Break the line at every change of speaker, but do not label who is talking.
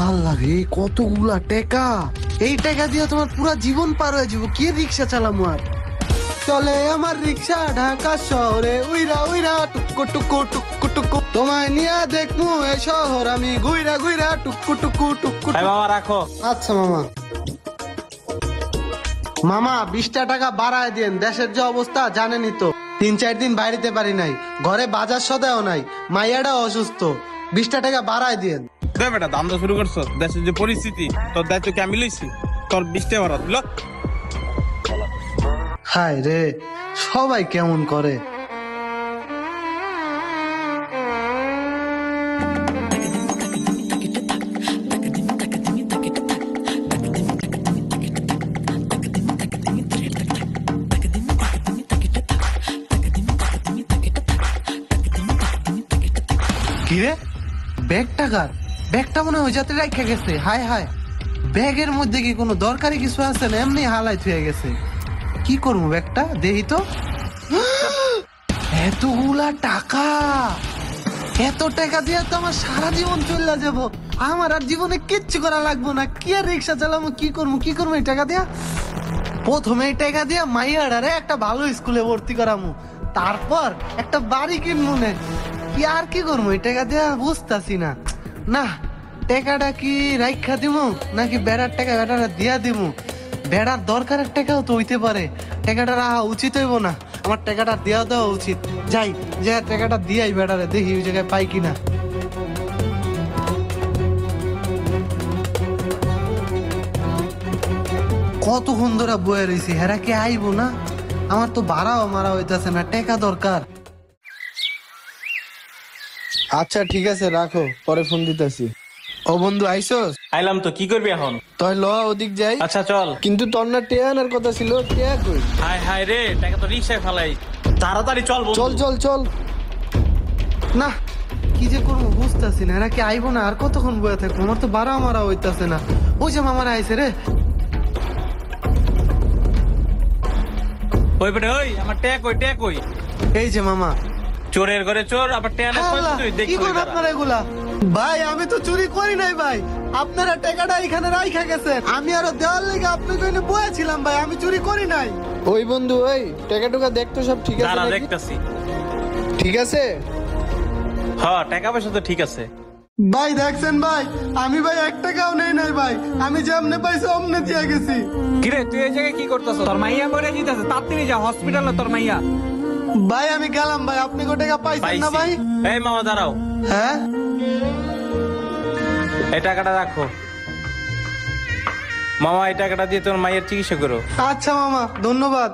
আল্লাহ রে, কতগুলা টাকা! এই টাকা দিয়ে তোমার পুরো জীবন পার হয়ে যাবো। কি রিক্সা চালামু আর? চলে আমার রিক্সা ঢাকা শহরে, উইরা উইরা টুকু টুকু টুকু টুকু। তোমায় নিয়ে দেখমু এ শহর আমি, ঘুইরা ঘুইরা টুকু টুকু টুকু।
মামা রাখো।
আচ্ছা মামা। মামা 20টা টাকা বাড়ায় দেন, দেশের যে অবস্থা জানেনই তো। 3-4 দিন বাইরেতে পারি নাই, ঘরে বাজার সদাও নাই, মাইয়াটাও অসুস্থ। 20টা টাকা বাড়ায় দেন।
দে বেটা, দাম তো শুরু করছো। দেশের যে পরিস্থিতি, তোর দায়িত্ব কি আমি লইছি? তোর 20 টাকা ভাড়া দিল।
হায় রে, সবাই কেমন করে। কিরে, ব্যাগটা কার? ব্যাগটা মনে হয় যাতে রাখা গেছে। হায় হায়, ব্যাগের মধ্যে কি কোনো দরকারি কিছু আছে না? এমনি হালাই থুয়ে গেছে। কি করবো ব্যাগটা? দেহি তো। এতগুলা টাকা! এত টাকা দিয়ে তো আমার সারা জীবন চলে যাবো। আমার আর জীবনে কিচ্ছু করা লাগবো না। কি আর রিক্সা চালাবো? কি করবো এই টাকা দিয়া? প্রথমে এই টাকা দিয়া মাইয়াডারে একটা ভালো স্কুলে ভর্তি করামু, তারপর একটা বাড়ি কিনবো। না কি আর কি করবো এই টাকা দিয়া? বুঝতাছি না। না, টাকাটা কি রাইখা দিমু নাকি বেড়ার টাকা বেড়াটা দিয়া দিমু? বেড়ার দরকারের টাকাও তো হইতে পারে, টাকাটা রাখা উচিত হইব না? আমার টাকাটা দেওয়া দেওয়া উচিত। যাই, যে টাকাটা দিয়াই বেড়ারে, দেখি ওই জায়গায় পাই কিনা। কতক্ষণ ধরে বয়ে রয়েছি, হেরা কি আইব না? আমার তো ভাড়াও মারা হইতাছে না, টাকা দরকার। আচ্ছা ঠিক আছে, রাখো, পরে ফোন দিতেছি। ও বন্ধু, আইসোস?
আইলাম তো, কি করবি এখন?
তাই ল ওদিক যাই।
আচ্ছা চল।
কিন্তু তোর না টেয়া আনার কথা ছিল, টেয়া কই?
হায় হায় রে, টাকা তো রিক্সায় ফেলাই। তাড়াতাড়ি চল বন্ধু।
চল চল চল। না, কি যে করবো বুঝতেছি না। এরা কি আইবো না? আর কতক্ষণ বয়ে থাকবো? আমার তো বাড়া মারা হইতাছে না। ওই যে মামারা আইছে রে।
ওই বেটা, ওই আমার ট্যাগ কই, ট্যাগ কই?
এই যে মামা।
চোরের ঘরে চোর, আবার ট্যাগ না কই তুই?
কি করবেন আপনারা এগুলা? ভাই আমি তো চুরি করি নাই ভাই, আপনারা টাকাটা এখানে রাইখা গেছেন। আমি আরো দেওয়ার লেগে আপনাকে এনে বয়েছিলাম ভাই, আমি চুরি করি নাই। ওই বন্ধু, ওই টাকা টুকা দেখতো সব ঠিক আছে?
দাঁড়া দেখতাছি।
ঠিক আছে?
হ্যাঁ, টাকা পয়সা তো ঠিক আছে।
ভাই দেখছেন ভাই, আমি ভাই 1 টাকাও নেই নাই ভাই, আমি যেমনে পাইছি অমনে দিয়ে গেছি।
কিরে তুই এই জায়গায় কি করতেছ? তোর মাইয়া মরে যেতেছে, তাড়াতাড়ি যা হসপিটালে তোর মাইয়া।
ভাই আমি গেলাম ভাই, আপনি কো টাকা পাইছেন না ভাই?
এই মামা দাঁড়াও।
হ্যাঁ,
এই টাকাটা রাখো মামা, এই টাকাটা দিয়ে তোর মায়ের চিকিৎসা করো।
আচ্ছা মামা, ধন্যবাদ।